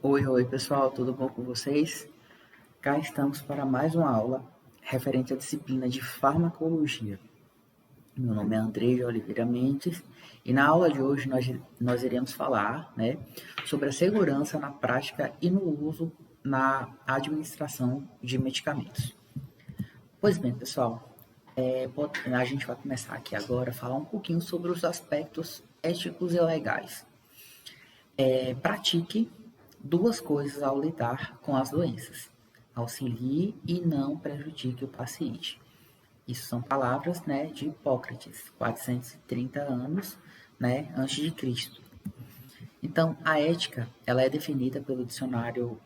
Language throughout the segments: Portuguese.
Oi, pessoal, tudo bom com vocês? Cá estamos para mais uma aula referente à disciplina de farmacologia. Meu nome é André de Oliveira Mendes e na aula de hoje nós iremos falar, sobre a segurança na prática e no uso na administração de medicamentos. Pois bem, pessoal, a gente vai começar aqui agora a falar um pouquinho sobre os aspectos éticos e legais. Pratique duas coisas ao lidar com as doenças: auxilie e não prejudique o paciente. Isso são palavras, de Hipócrates, 430 anos, antes de Cristo. Então, a ética, ela é definida pelo dicionário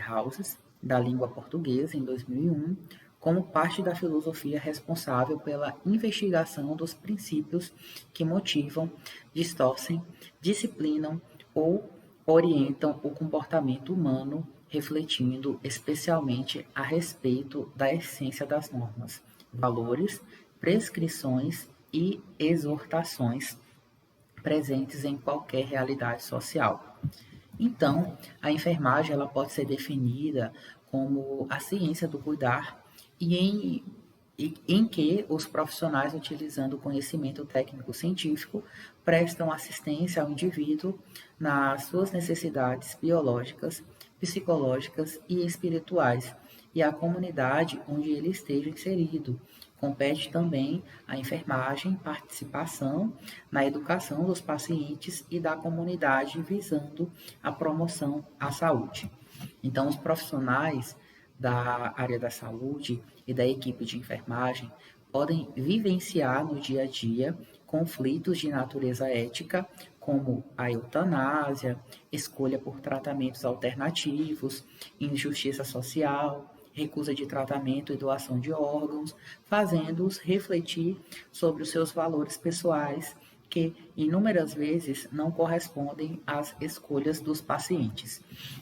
Houses, da língua portuguesa, em 2001, como parte da filosofia responsável pela investigação dos princípios que motivam, distorcem, disciplinam ou orientam o comportamento humano, refletindo especialmente a respeito da essência das normas, valores, prescrições e exortações presentes em qualquer realidade social. Então, a enfermagem ela pode ser definida como a ciência do cuidar em que os profissionais, utilizando o conhecimento técnico-científico, prestam assistência ao indivíduo nas suas necessidades biológicas, psicológicas e espirituais, e à comunidade onde ele esteja inserido. Compete também à enfermagem participação na educação dos pacientes e da comunidade, visando a promoção à saúde. Então, os profissionais da área da saúde e da equipe de enfermagem podem vivenciar no dia a dia conflitos de natureza ética, como a eutanásia, escolha por tratamentos alternativos, injustiça social, recusa de tratamento e doação de órgãos, fazendo-os refletir sobre os seus valores pessoais, que inúmeras vezes não correspondem às escolhas dos pacientes.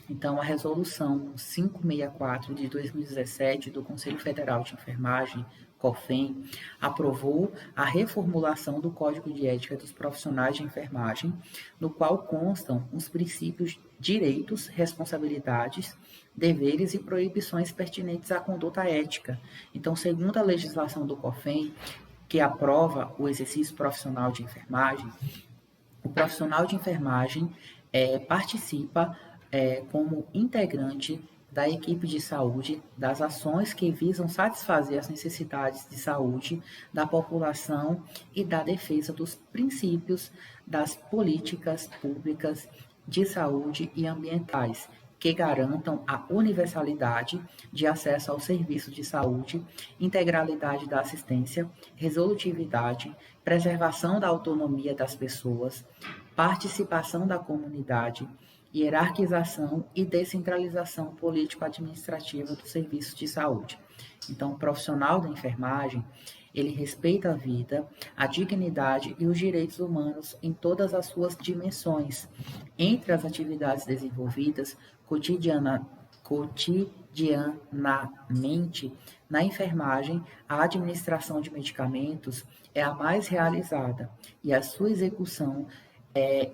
Então, a Resolução 564 de 2017 do Conselho Federal de Enfermagem, COFEN, aprovou a reformulação do Código de Ética dos Profissionais de Enfermagem, no qual constam os princípios, direitos, responsabilidades, deveres e proibições pertinentes à conduta ética. Então, segundo a legislação do COFEN, que aprova o exercício profissional de enfermagem, o profissional de enfermagem participa como integrante da equipe de saúde das ações que visam satisfazer as necessidades de saúde da população e da defesa dos princípios das políticas públicas de saúde e ambientais, que garantam a universalidade de acesso ao serviço de saúde, integralidade da assistência, resolutividade, preservação da autonomia das pessoas, participação da comunidade, hierarquização e descentralização político-administrativa do serviço de saúde. Então, o profissional da enfermagem, ele respeita a vida, a dignidade e os direitos humanos em todas as suas dimensões. Entre as atividades desenvolvidas cotidianamente na enfermagem, a administração de medicamentos é a mais realizada e a sua execução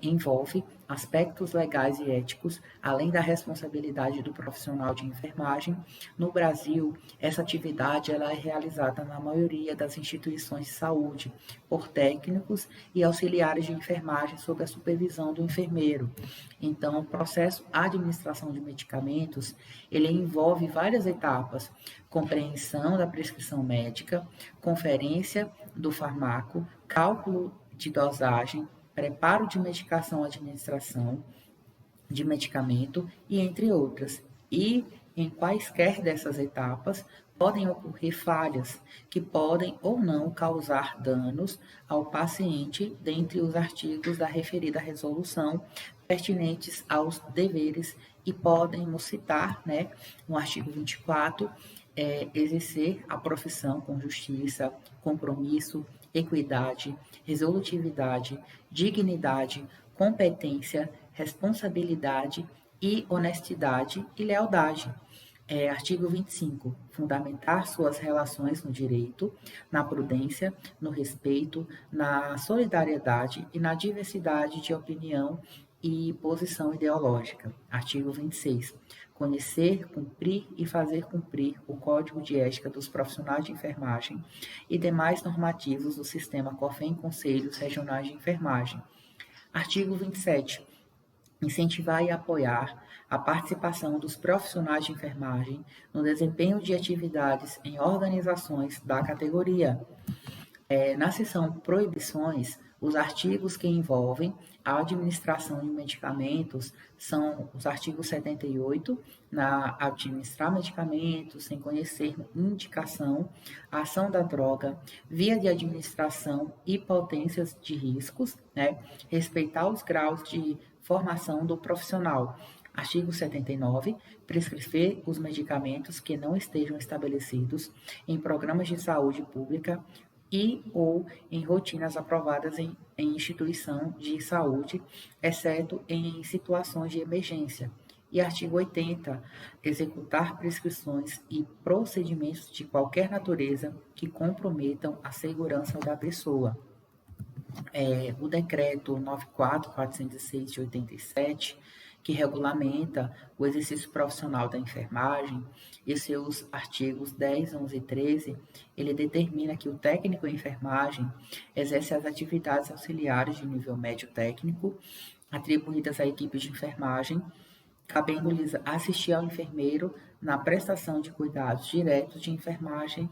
envolve aspectos legais e éticos, além da responsabilidade do profissional de enfermagem. No Brasil, essa atividade ela é realizada na maioria das instituições de saúde, por técnicos e auxiliares de enfermagem sob a supervisão do enfermeiro. Então, o processo administração de medicamentos, ele envolve várias etapas: compreensão da prescrição médica, conferência do fármaco, cálculo de dosagem, preparo de medicação, administração de medicamento e entre outras. E em quaisquer dessas etapas podem ocorrer falhas que podem ou não causar danos ao paciente, dentre os artigos da referida resolução pertinentes aos deveres, e podemos citar, no artigo 24, exercer a profissão com justiça, compromisso, equidade, resolutividade, dignidade, competência, responsabilidade e honestidade e lealdade. Artigo 25. Fundamentar suas relações no direito, na prudência, no respeito, na solidariedade e na diversidade de opinião e posição ideológica. Artigo 26. Conhecer, cumprir e fazer cumprir o Código de Ética dos Profissionais de Enfermagem e demais normativos do Sistema COFEN Conselhos Regionais de Enfermagem. Artigo 27. Incentivar e apoiar a participação dos profissionais de enfermagem no desempenho de atividades em organizações da categoria. Na seção Proibições, os artigos que envolvem a administração de medicamentos são os artigos 78, na administrar medicamentos sem conhecer indicação, a ação da droga, via de administração e potências de riscos, né? Respeitar os graus de formação do profissional. Artigo 79. Prescrever os medicamentos que não estejam estabelecidos em programas de saúde pública e ou em rotinas aprovadas em instituição de saúde, exceto em situações de emergência. E artigo 80. Executar prescrições e procedimentos de qualquer natureza que comprometam a segurança da pessoa. O decreto 94.406 de 87, que regulamenta o exercício profissional da enfermagem, e seus artigos 10, 11 e 13, ele determina que o técnico em enfermagem exerce as atividades auxiliares de nível médio técnico, atribuídas à equipe de enfermagem, cabendo-lhes assistir ao enfermeiro na prestação de cuidados diretos de enfermagem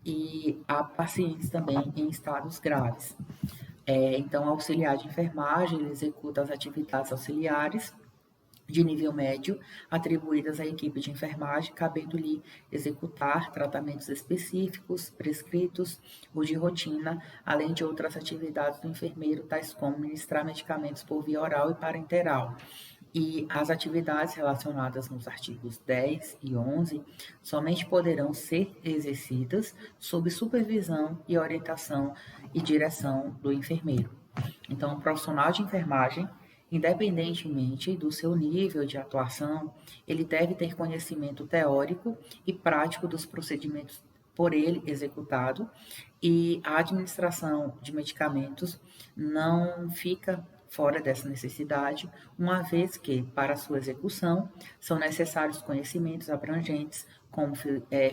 e a pacientes também em estados graves. Então, auxiliar de enfermagem, ele executa as atividades auxiliares de nível médio atribuídas à equipe de enfermagem, cabendo-lhe executar tratamentos específicos, prescritos ou de rotina, além de outras atividades do enfermeiro, tais como ministrar medicamentos por via oral e parenteral. E as atividades relacionadas nos artigos 10 e 11 somente poderão ser exercidas sob supervisão e orientação e direção do enfermeiro. Então, o profissional de enfermagem, independentemente do seu nível de atuação, ele deve ter conhecimento teórico e prático dos procedimentos por ele executado, e a administração de medicamentos não fica fora dessa necessidade, uma vez que, para sua execução, são necessários conhecimentos abrangentes como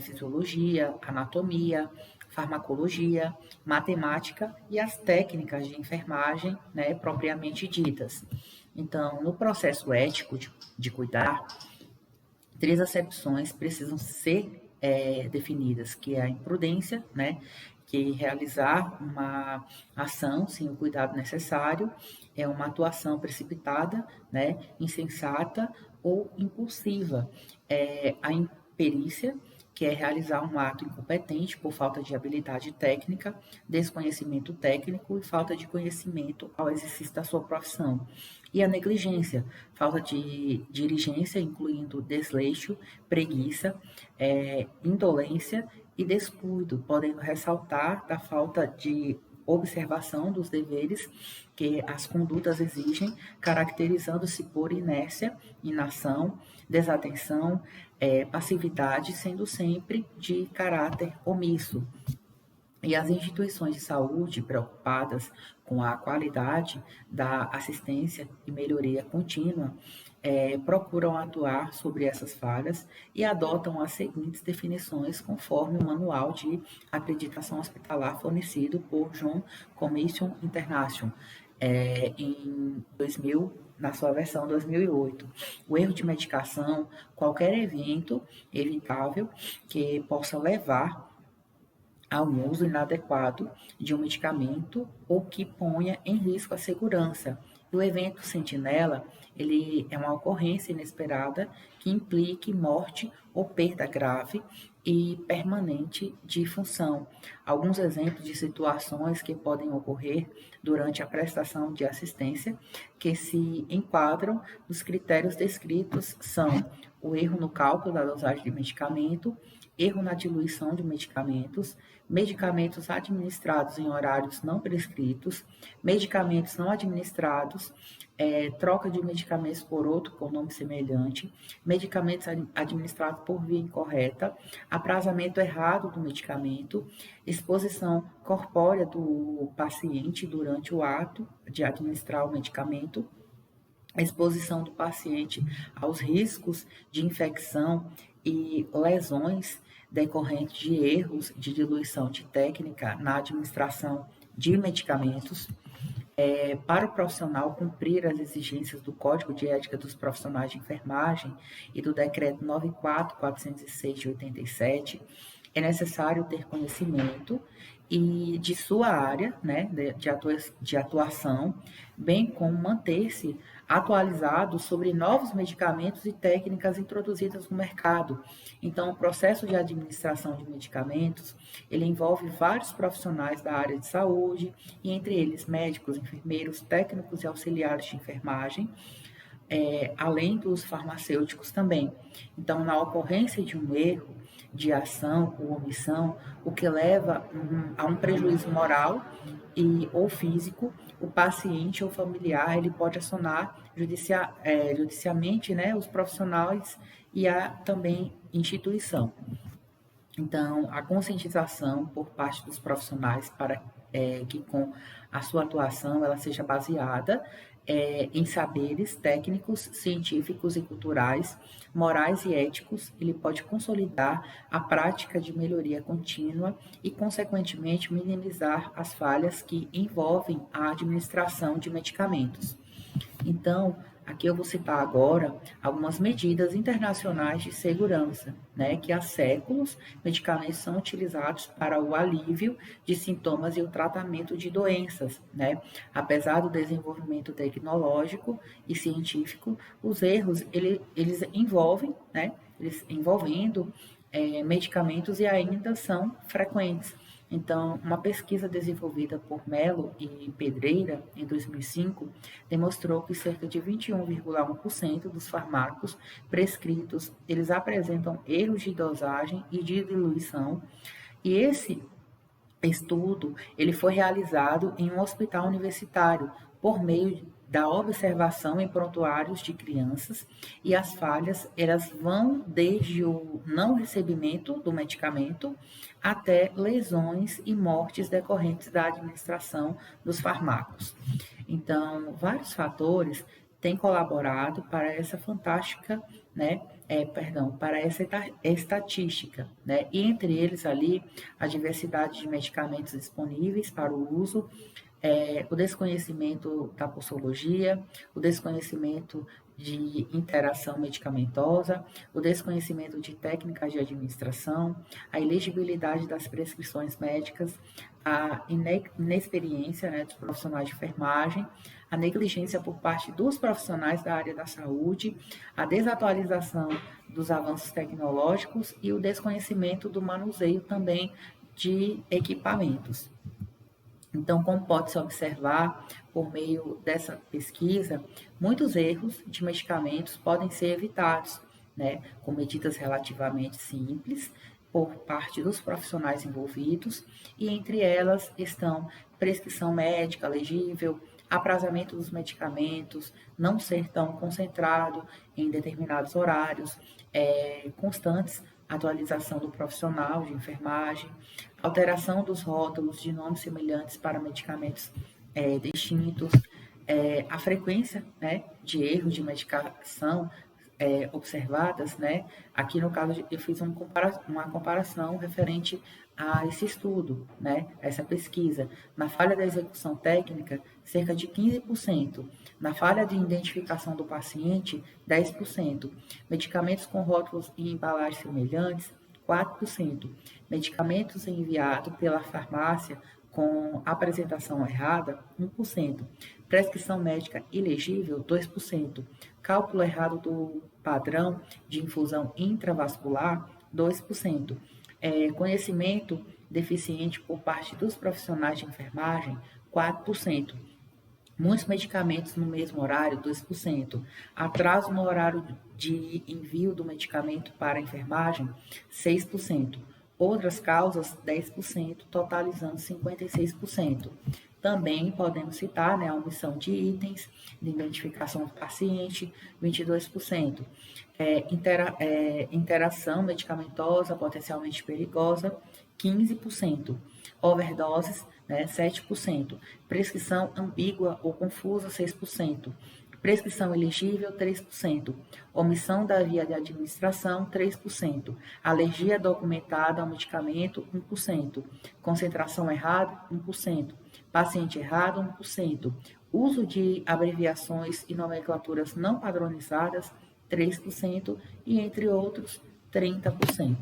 fisiologia, anatomia, farmacologia, matemática e as técnicas de enfermagem, né, propriamente ditas. Então, no processo ético de cuidar, 3 acepções precisam ser definidas, que é a imprudência, né, que realizar uma ação sem o cuidado necessário, é uma atuação precipitada, né, insensata ou impulsiva. A imperícia, que é realizar um ato incompetente por falta de habilidade técnica, desconhecimento técnico e falta de conhecimento ao exercício da sua profissão. E a negligência, falta de diligência, incluindo desleixo, preguiça, indolência e descuido, podendo ressaltar da falta de observação dos deveres que as condutas exigem, caracterizando-se por inércia, inação, desatenção, passividade, sendo sempre de caráter omisso. E as instituições de saúde, preocupadas com a qualidade da assistência e melhoria contínua, procuram atuar sobre essas falhas e adotam as seguintes definições conforme o manual de acreditação hospitalar fornecido por John Commission International, em 2000, na sua versão 2008. O erro de medicação, qualquer evento evitável que possa levar ao uso inadequado de um medicamento ou que ponha em risco a segurança. E o evento sentinela, ele é uma ocorrência inesperada que implique morte ou perda grave e permanente de função. Alguns exemplos de situações que podem ocorrer durante a prestação de assistência que se enquadram nos critérios descritos são o erro no cálculo da dosagem de medicamento, erro na diluição de medicamentos, medicamentos administrados em horários não prescritos, medicamentos não administrados, troca de medicamentos por outro com nome semelhante, medicamentos administrados por via incorreta, aprazamento errado do medicamento, exposição corpórea do paciente durante o ato de administrar o medicamento, exposição do paciente aos riscos de infecção e lesões decorrentes de erros de diluição de técnica na administração de medicamentos, para o profissional cumprir as exigências do Código de Ética dos Profissionais de Enfermagem e do Decreto 94.406 de 87, é necessário ter conhecimento e de sua área, né, de atuação, bem como manter-se atualizado sobre novos medicamentos e técnicas introduzidas no mercado. Então, o processo de administração de medicamentos, ele envolve vários profissionais da área de saúde, e entre eles médicos, enfermeiros, técnicos e auxiliares de enfermagem, além dos farmacêuticos também. Então, na ocorrência de um erro de ação ou omissão, o que leva a um prejuízo moral ou físico, o paciente ou familiar ele pode acionar judicialmente, né, os profissionais e a também instituição. Então, a conscientização por parte dos profissionais para que com a sua atuação ela seja baseada em saberes técnicos, científicos e culturais, morais e éticos, ele pode consolidar a prática de melhoria contínua e, consequentemente, minimizar as falhas que envolvem a administração de medicamentos. Então, aqui eu vou citar agora algumas medidas internacionais de segurança, né, que há séculos medicamentos são utilizados para o alívio de sintomas e o tratamento de doenças, né? Apesar do desenvolvimento tecnológico e científico, os erros eles envolvem, né, eles envolvendo medicamentos e ainda são frequentes. Então, uma pesquisa desenvolvida por Mello e Pedreira, em 2005, demonstrou que cerca de 21,1% dos fármacos prescritos, eles apresentam erros de dosagem e de diluição, e esse estudo ele foi realizado em um hospital universitário por meio da observação em prontuários de crianças, e as falhas elas vão desde o não recebimento do medicamento até lesões e mortes decorrentes da administração dos fármacos. Então, vários fatores têm colaborado para essa fantástica, né, para essa estatística, né? E entre eles ali a diversidade de medicamentos disponíveis para o uso, o desconhecimento da posologia, o desconhecimento de interação medicamentosa, o desconhecimento de técnicas de administração, a ilegibilidade das prescrições médicas, a inexperiência, né, dos profissionais de enfermagem, a negligência por parte dos profissionais da área da saúde, a desatualização dos avanços tecnológicos e o desconhecimento do manuseio também de equipamentos. Então, como pode-se observar, por meio dessa pesquisa, muitos erros de medicamentos podem ser evitados, né, com medidas relativamente simples, por parte dos profissionais envolvidos, e entre elas estão prescrição médica legível, aprazamento dos medicamentos, não ser tão concentrado em determinados horários, constantes atualização do profissional de enfermagem, alteração dos rótulos de nomes semelhantes para medicamentos distintos, a frequência, né, de erros de medicação observadas, né? Aqui no caso eu fiz uma comparação referente a esse estudo, né? Essa pesquisa. Na falha da execução técnica, cerca de 15%. Na falha de identificação do paciente, 10%. Medicamentos com rótulos e embalagens semelhantes, 4%. Medicamentos enviados pela farmácia com apresentação errada, 1%. Prescrição médica ilegível, 2%. Cálculo errado do padrão de infusão intravascular, 2%. Conhecimento deficiente por parte dos profissionais de enfermagem, 4%. Muitos medicamentos no mesmo horário, 2%. Atraso no horário de envio do medicamento para a enfermagem, 6%. Outras causas, 10%, totalizando 56%. Também podemos citar, né, a omissão de itens de identificação do paciente, 22%. Interação medicamentosa potencialmente perigosa, 15%. Overdoses, né, 7%. Prescrição ambígua ou confusa, 6%. Prescrição elegível, 3%. Omissão da via de administração, 3%. Alergia documentada ao medicamento, 1%. Concentração errada, 1%. Paciente errado, 1%. Uso de abreviações e nomenclaturas não padronizadas, 3%. E, entre outros, 30%.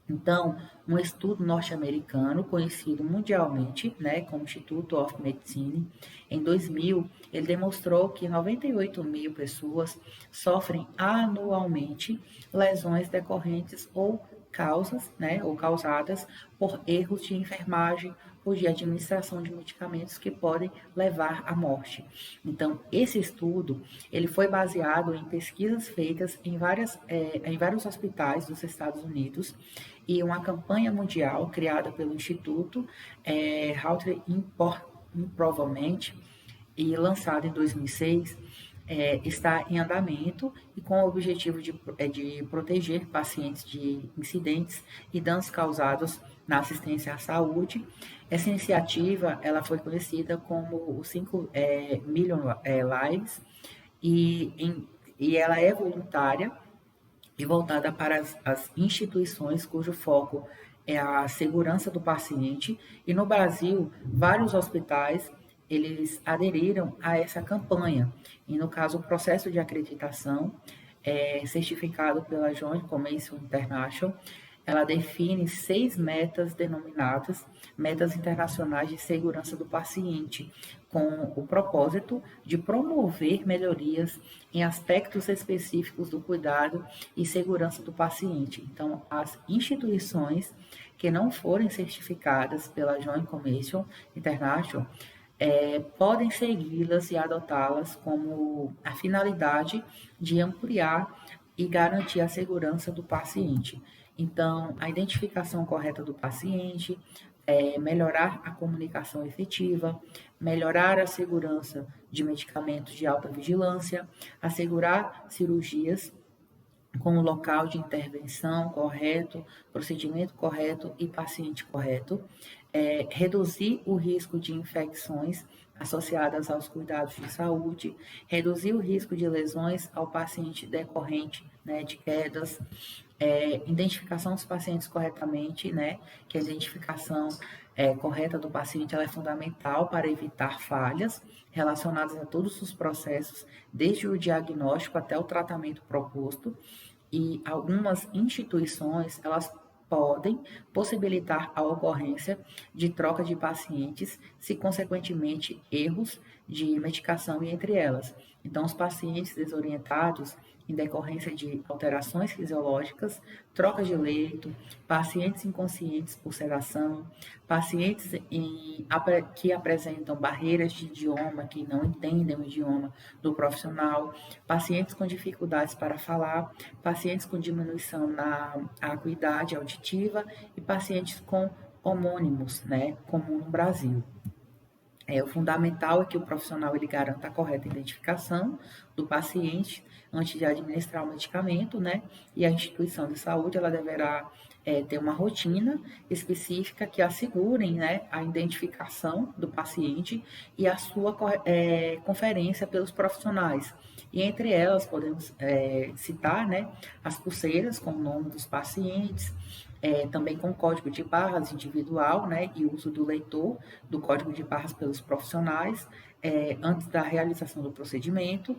Então, um estudo norte-americano, conhecido mundialmente, né, como Institute of Medicine, em 2000, ele demonstrou que 98 mil pessoas sofrem anualmente lesões decorrentes ou causas, né, ou causadas por erros de enfermagem ou de administração de medicamentos que podem levar à morte. Então, esse estudo, ele foi baseado em pesquisas feitas em vários hospitais dos Estados Unidos e uma campanha mundial criada pelo Instituto Health Improvement e lançada em 2006, está em andamento e com o objetivo de proteger pacientes de incidentes e danos causados na assistência à saúde. Essa iniciativa ela foi conhecida como o 5 Million Lives e ela é voluntária e voltada para as instituições cujo foco é a segurança do paciente. E no Brasil, vários hospitais eles aderiram a essa campanha. E no caso, o processo de acreditação é certificado pela Joint Commission International. Ela define 6 metas denominadas metas internacionais de segurança do paciente, com o propósito de promover melhorias em aspectos específicos do cuidado e segurança do paciente. Então, as instituições que não forem certificadas pela Joint Commission International podem segui-las e adotá-las como a finalidade de ampliar e garantir a segurança do paciente. Então, a identificação correta do paciente, melhorar a comunicação efetiva, melhorar a segurança de medicamentos de alta vigilância, assegurar cirurgias com o local de intervenção correto, procedimento correto e paciente correto, reduzir o risco de infecções associadas aos cuidados de saúde, reduzir o risco de lesões ao paciente decorrente, né, de quedas, identificação dos pacientes corretamente, né, que a identificação correta do paciente ela é fundamental para evitar falhas relacionadas a todos os processos, desde o diagnóstico até o tratamento proposto, e algumas instituições, elas podem possibilitar a ocorrência de troca de pacientes, se consequentemente erros de medicação e entre elas. Então, os pacientes desorientados em decorrência de alterações fisiológicas, troca de leito, pacientes inconscientes por sedação, pacientes que apresentam barreiras de idioma, que não entendem o idioma do profissional, pacientes com dificuldades para falar, pacientes com diminuição na acuidade auditiva e pacientes com homônimos, né, comum no Brasil. O fundamental é que o profissional ele garanta a correta identificação do paciente antes de administrar o medicamento, né? E a instituição de saúde ela deverá ter uma rotina específica que assegurem, né, a identificação do paciente e a sua conferência pelos profissionais. E entre elas podemos citar, né, as pulseiras com o nome dos pacientes, também com código de barras individual, né, e uso do leitor do código de barras pelos profissionais antes da realização do procedimento,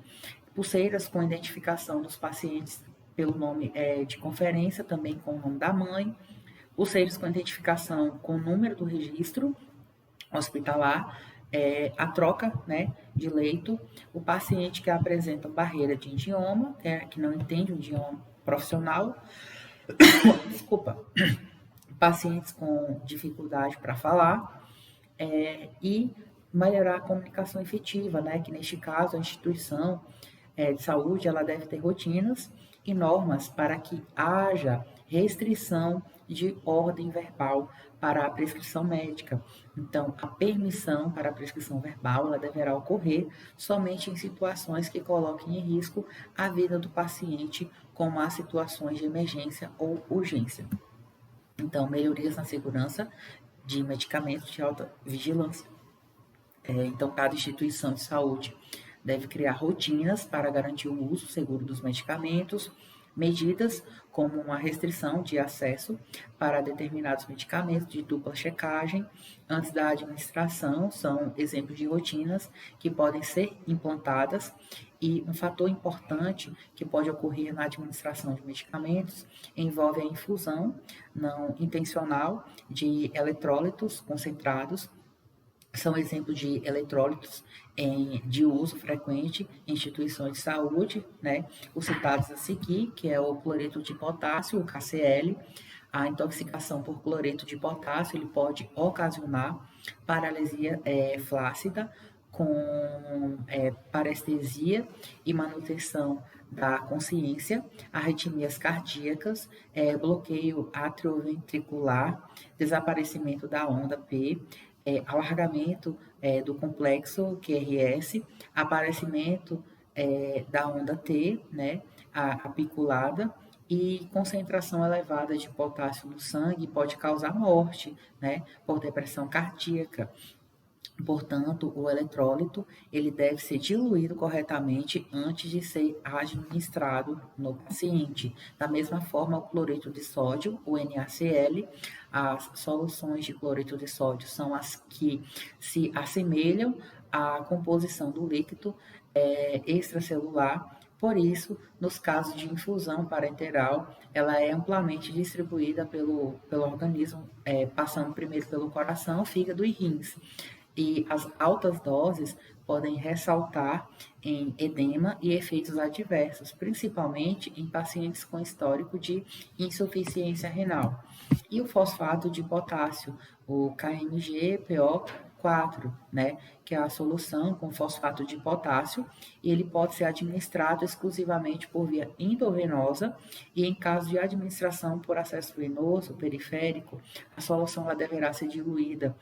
pulseiras com identificação dos pacientes pelo nome de conferência, também com o nome da mãe, pulseiras com identificação com o número do registro hospitalar, a troca, né, de leito, o paciente que apresenta barreira de idioma, que não entende o idioma profissional, desculpa, pacientes com dificuldade para falar, e melhorar a comunicação efetiva, né? Que neste caso a instituição de saúde ela deve ter rotinas e normas para que haja restrição de ordem verbal para a prescrição médica. Então, a permissão para a prescrição verbal ela deverá ocorrer somente em situações que coloquem em risco a vida do paciente, como as situações de emergência ou urgência. Então, melhorias na segurança de medicamentos de alta vigilância. Então, cada instituição de saúde deve criar rotinas para garantir o uso seguro dos medicamentos, medidas como uma restrição de acesso para determinados medicamentos de dupla checagem antes da administração, são exemplos de rotinas que podem ser implantadas. E um fator importante que pode ocorrer na administração de medicamentos envolve a infusão não intencional de eletrólitos concentrados, são exemplos de eletrólitos de uso frequente em instituições de saúde, né? Os citados a seguir, que é o cloreto de potássio, o KCl. A intoxicação por cloreto de potássio ele pode ocasionar paralisia flácida com parestesia e manutenção da consciência, arritmias cardíacas, bloqueio atrioventricular, desaparecimento da onda P, alargamento do complexo QRS, aparecimento da onda T, né, a apiculada, e concentração elevada de potássio no sangue pode causar morte, né, por depressão cardíaca. Portanto, o eletrólito ele deve ser diluído corretamente antes de ser administrado no paciente. Da mesma forma, o cloreto de sódio, o NaCl, as soluções de cloreto de sódio são as que se assemelham à composição do líquido extracelular. Por isso, nos casos de infusão parenteral, ela é amplamente distribuída pelo organismo, passando primeiro pelo coração, fígado e rins. E as altas doses podem ressaltar em edema e efeitos adversos, principalmente em pacientes com histórico de insuficiência renal. E o fosfato de potássio, o KMG-PO4, né, que é a solução com fosfato de potássio, e ele pode ser administrado exclusivamente por via endovenosa e em caso de administração por acesso venoso periférico, a solução ela deverá ser diluída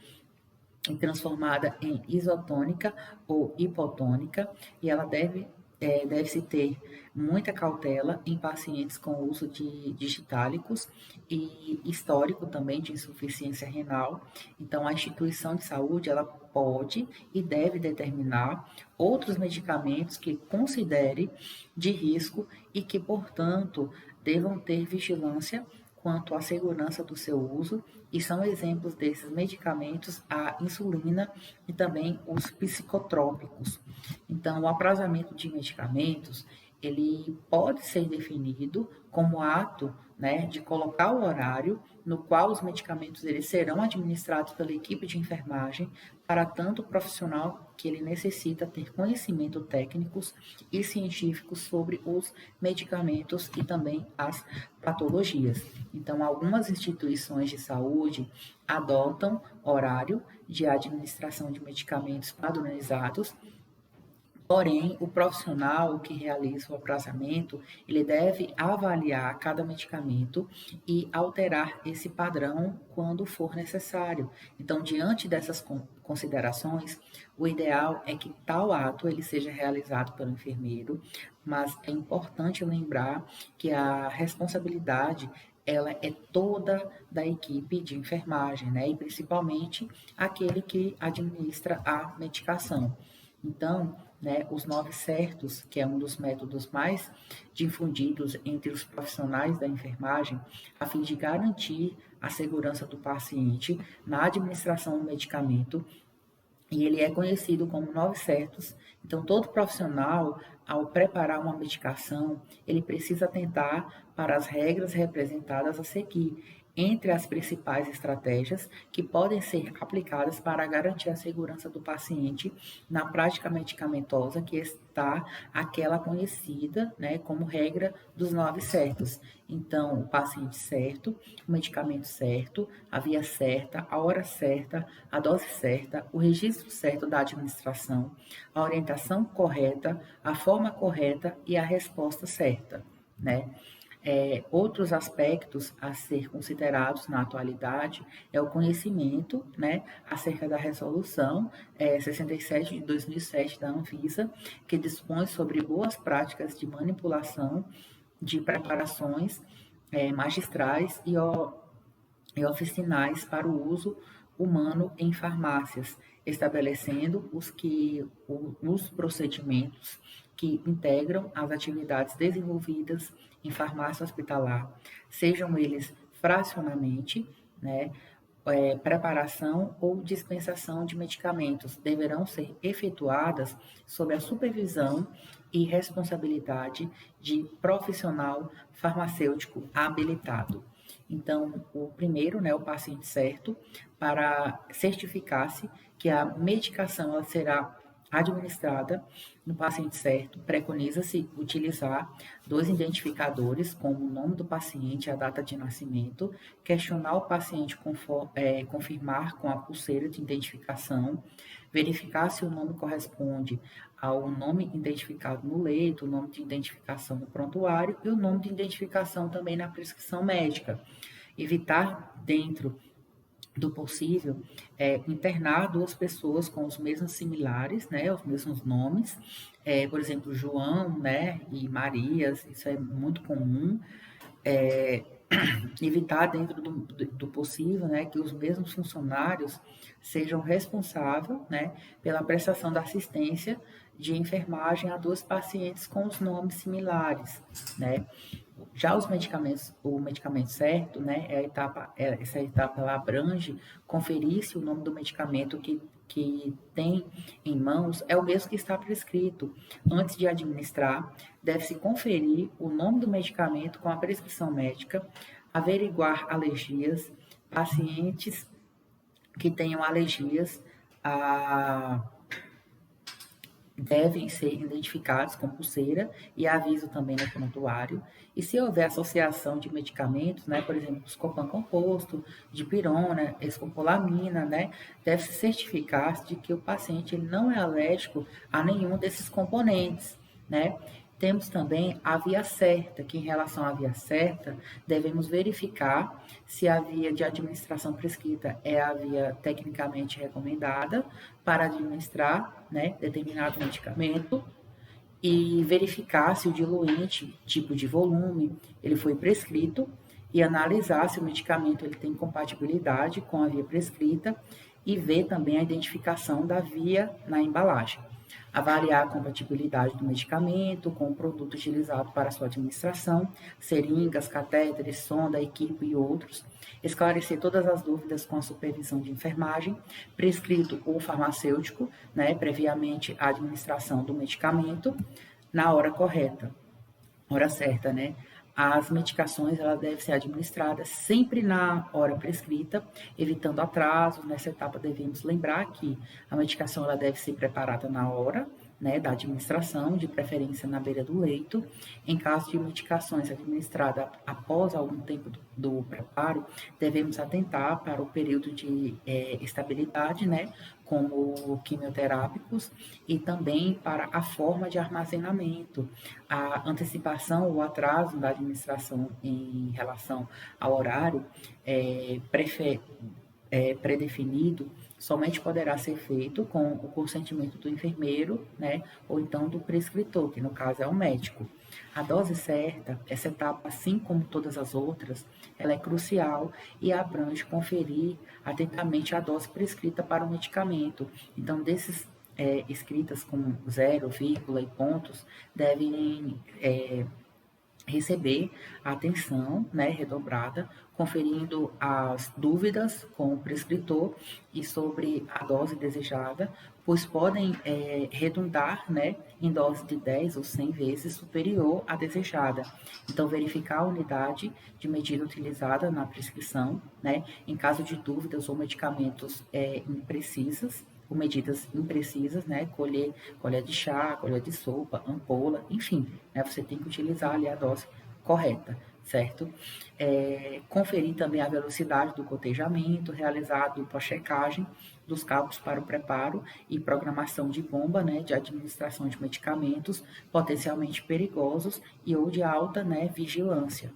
e transformada em isotônica ou hipotônica, e ela deve-se ter muita cautela em pacientes com uso de digitálicos e histórico também de insuficiência renal. Então, a instituição de saúde, ela pode e deve determinar outros medicamentos que considere de risco e que, portanto, devam ter vigilância quanto à segurança do seu uso, e são exemplos desses medicamentos a insulina e também os psicotrópicos. Então, o aprazamento de medicamentos, ele pode ser definido como ato, né, de colocar o horário no qual os medicamentos eles serão administrados pela equipe de enfermagem para tanto profissional que ele necessita ter conhecimento técnicos e científicos sobre os medicamentos e também as patologias. Então, algumas instituições de saúde adotam horário de administração de medicamentos padronizados. Porém, o profissional que realiza o aprazamento, ele deve avaliar cada medicamento e alterar esse padrão quando for necessário. Então, diante dessas considerações, o ideal é que tal ato ele seja realizado pelo enfermeiro, mas é importante lembrar que a responsabilidade ela é toda da equipe de enfermagem, né? E principalmente aquele que administra a medicação. Então, né, os 9 certos, que é um dos métodos mais difundidos entre os profissionais da enfermagem, a fim de garantir a segurança do paciente na administração do medicamento, e ele é conhecido como 9 certos. Então, todo profissional, ao preparar uma medicação, ele precisa atentar para as regras representadas a seguir, entre as principais estratégias que podem ser aplicadas para garantir a segurança do paciente na prática medicamentosa, que está aquela conhecida, né, como regra dos 9 certos. Então, o paciente certo, o medicamento certo, a via certa, a hora certa, a dose certa, o registro certo da administração, a orientação correta, a forma correta e a resposta certa, né? Outros aspectos a ser considerados na atualidade é o conhecimento, né, acerca da resolução 67 de 2007 da Anvisa, que dispõe sobre boas práticas de manipulação de preparações magistrais e oficinais para o uso humano em farmácias, estabelecendo os procedimentos que integram as atividades desenvolvidas em farmácia hospitalar, sejam eles fracionamento, né, preparação ou dispensação de medicamentos, deverão ser efetuadas sob a supervisão e responsabilidade de profissional farmacêutico habilitado. Então, o primeiro, né, o paciente certo, para certificar-se que a medicação ela será administrada no paciente certo, preconiza-se utilizar 2 identificadores, como o nome do paciente e a data de nascimento, questionar o paciente, confirmar com a pulseira de identificação, verificar se o nome corresponde ao nome identificado no leito, o nome de identificação no prontuário e o nome de identificação também na prescrição médica. Evitar, dentro do possível, internar 2 pessoas com os mesmos similares, né, os mesmos nomes, por exemplo, João, né, e Marias, isso é muito comum. Evitar, dentro do possível, né, que os mesmos funcionários sejam responsáveis, né, pela prestação da assistência de enfermagem a 2 pacientes com os nomes similares, né. Já os medicamentos, o medicamento certo, né, essa etapa ela abrange conferir se o nome do medicamento que tem em mãos é o mesmo que está prescrito. Antes de administrar, deve-se conferir o nome do medicamento com a prescrição médica, averiguar alergias, pacientes que tenham alergias devem ser identificados com pulseira e aviso também no prontuário. E se houver associação de medicamentos, né, por exemplo, Buscopan composto, dipirona, escopolamina, né, deve-se certificar de que o paciente ele não é alérgico a nenhum desses componentes, né? Temos também a via certa, que em relação à via certa, devemos verificar se a via de administração prescrita é a via tecnicamente recomendada para administrar, né, determinado medicamento e verificar se o diluente, tipo de volume, ele foi prescrito e analisar se o medicamento ele tem compatibilidade com a via prescrita e ver também a identificação da via na embalagem. Avaliar a compatibilidade do medicamento com o produto utilizado para sua administração, seringas, catéteres, sonda, equipe e outros. Esclarecer todas as dúvidas com a supervisão de enfermagem, prescrito ou farmacêutico, né, previamente a administração do medicamento, na hora correta, hora certa, né? As medicações ela deve ser administradas sempre na hora prescrita, evitando atrasos. Nessa etapa devemos lembrar que a medicação ela deve ser preparada na hora, né, da administração, de preferência na beira do leito. Em caso de medicações administradas após algum tempo do preparo, devemos atentar para o período de estabilidade, né, como quimioterápicos, e também para a forma de armazenamento, a antecipação ou atraso da administração em relação ao horário predefinido somente poderá ser feito com o consentimento do enfermeiro, né, ou então do prescritor, que no caso é o médico. A dose certa, essa etapa, assim como todas as outras, ela é crucial e abrange conferir atentamente a dose prescrita para o medicamento. Então, desses escritas com 0, vírgula e pontos, devem receber a atenção, né, redobrada, conferindo as dúvidas com o prescritor e sobre a dose desejada, pois podem redundar, né, em dose de 10 ou 100 vezes superior à desejada. Então, verificar a unidade de medida utilizada na prescrição, né, em caso de dúvidas ou medicamentos imprecisas, ou medidas imprecisas, né? Colher de chá, colher de sopa, ampola, enfim, né? Você tem que utilizar ali a dose correta. certo? Conferir também a velocidade do cotejamento, realizar a dupla checagem dos cabos para o preparo e programação de bomba, né, de administração de medicamentos potencialmente perigosos e ou de alta, né, vigilância.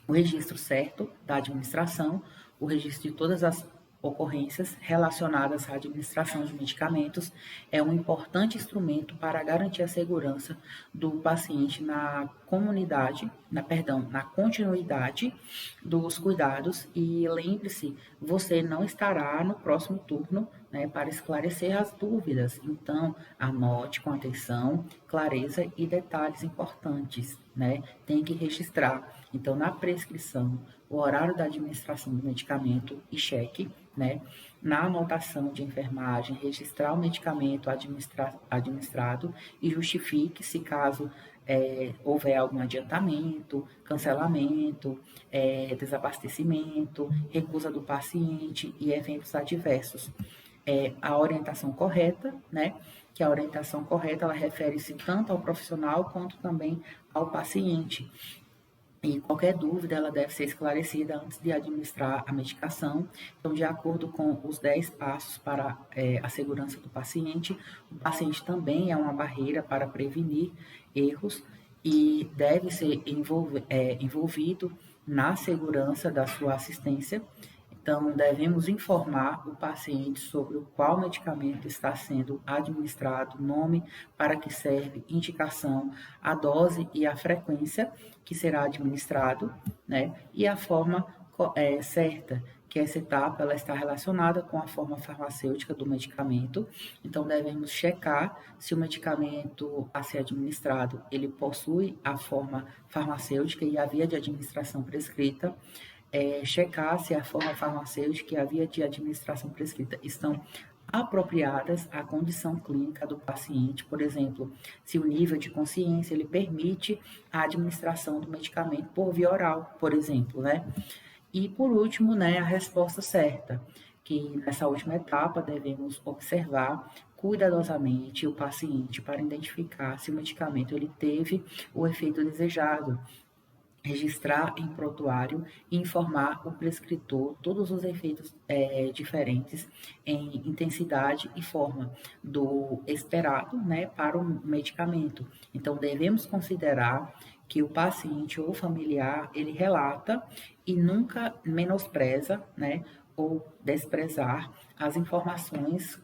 O registro certo da administração, o registro de todas as ocorrências relacionadas à administração de medicamentos é um importante instrumento para garantir a segurança do paciente na comunidade, na continuidade dos cuidados e lembre-se, você não estará no próximo turno, né, para esclarecer as dúvidas. Então, anote com atenção, clareza e detalhes importantes, né? Tem que registrar. Então, na prescrição, o horário da administração do medicamento e cheque, né? Na anotação de enfermagem, registrar o medicamento administrado e justifique se caso houver algum adiantamento, cancelamento, desabastecimento, recusa do paciente e eventos adversos. A orientação correta, né? Que a orientação correta ela refere-se tanto ao profissional quanto também ao paciente. E qualquer dúvida ela deve ser esclarecida antes de administrar a medicação. Então, de acordo com os 10 passos para a segurança do paciente, o paciente também é uma barreira para prevenir erros e deve ser envolvido na segurança da sua assistência. Então, devemos informar o paciente sobre o qual medicamento está sendo administrado, nome, para que serve, indicação, a dose e a frequência que será administrado, né? E a forma certa, que essa etapa ela está relacionada com a forma farmacêutica do medicamento. Então, devemos checar se o medicamento a ser administrado, ele possui a forma farmacêutica e a via de administração prescrita. Checar se a forma farmacêutica e a via de administração prescrita estão apropriadas à condição clínica do paciente, por exemplo, se o nível de consciência ele permite a administração do medicamento por via oral, por exemplo, né? E por último, né, a resposta certa, que nessa última etapa devemos observar cuidadosamente o paciente para identificar se o medicamento ele teve o efeito desejado, registrar em prontuário e informar o prescritor todos os efeitos diferentes em intensidade e forma do esperado, né, para o medicamento. Então, devemos considerar que o paciente ou familiar, ele relata e nunca menospreza, né, ou desprezar as informações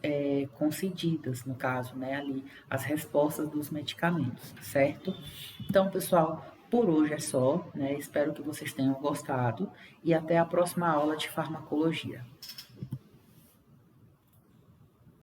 concedidas, no caso, né, ali, as respostas dos medicamentos, certo? Então, pessoal, por hoje é só, né? Espero que vocês tenham gostado e até a próxima aula de farmacologia.